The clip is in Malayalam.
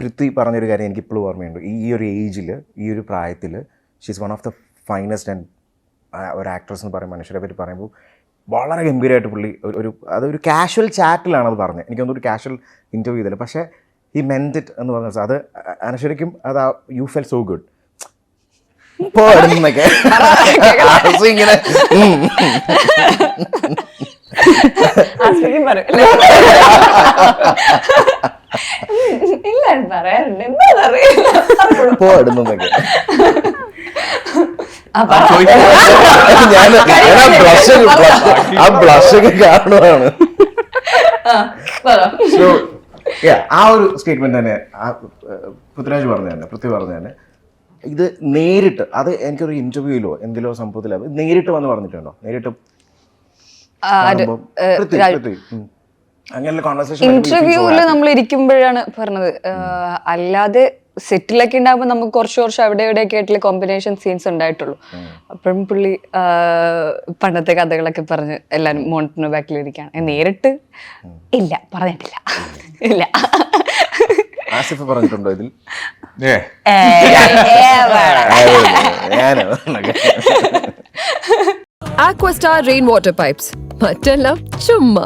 പൃഥ്വി പറഞ്ഞൊരു കാര്യം എനിക്ക് ഇപ്പോഴും ഓർമ്മയുണ്ട്. ഈ ഒരു ഏജിൽ, ഈ ഒരു പ്രായത്തിൽ she's one of the finest and ഒരു ആക്ട്രസ് എന്ന് പറയും മനുഷ്യരെ പറ്റി പറയുമ്പോൾ വളരെ ഗംഭീരമായിട്ട് പുള്ളി അതൊരു കാഷ്വൽ ചാറ്റിലാണ് അത് പറഞ്ഞത്. എനിക്കൊന്നും ഒരു കാഷ്വൽ ഇൻ്റർവ്യൂ ചെയ്തില്ല, പക്ഷേ ഈ മെൻറ്റ് ഇറ്റ് എന്ന് പറഞ്ഞ അത് അനശ്വരയ്ക്കും അത് യു ഫെൽ സോ ഗുഡ്. ഇപ്പോൾ ഇടുന്നൊക്കെ ഇങ്ങനെ പോടുന്നൊക്കെ ഞാൻ ആ ബ്ലഷൊക്കെ കാണുവാണ്. സോ ആ ഒരു സ്റ്റേറ്റ്മെന്റ് തന്നെ പൃഥ്വിരാജ് പറഞ്ഞു തന്നെ ഇത് നേരിട്ട്, അത് എനിക്കൊരു ഇന്റർവ്യൂയിലോ എന്തിലോ സംഭവത്തിലോ നേരിട്ട് വന്ന് പറഞ്ഞിട്ടുണ്ടോ? നേരിട്ട് അങ്ങനെ കോൺവെർസേഷൻ ഇന്റർവ്യൂല് നമ്മൾ ഇരിക്കുമ്പോഴാണ് പറഞ്ഞത്. അല്ലാതെ സെറ്റിലൊക്കെ ഉണ്ടാകുമ്പോൾ നമുക്ക് കുറച്ച് അവിടെ ഇവിടെയൊക്കെ ആയിട്ടുള്ള കോമ്പിനേഷൻ സീൻസ് ഉണ്ടായിട്ടുള്ളൂ. അപ്പോഴും പുള്ളി പണ്ടത്തെ കഥകളൊക്കെ പറഞ്ഞ് എല്ലാവരും മോണിറ്ററിന് ബാക്കിലിരിക്കുകയാണ്. നേരിട്ട് ഇല്ല, പറഞ്ഞിട്ടില്ല. ഇല്ല. ആസിഫ് പറഞ്ഞിട്ടുണ്ടോ ഇതിൽ? Aquastar rainwater pipes. മറ്റെല്ലാം ചുമ്മാ.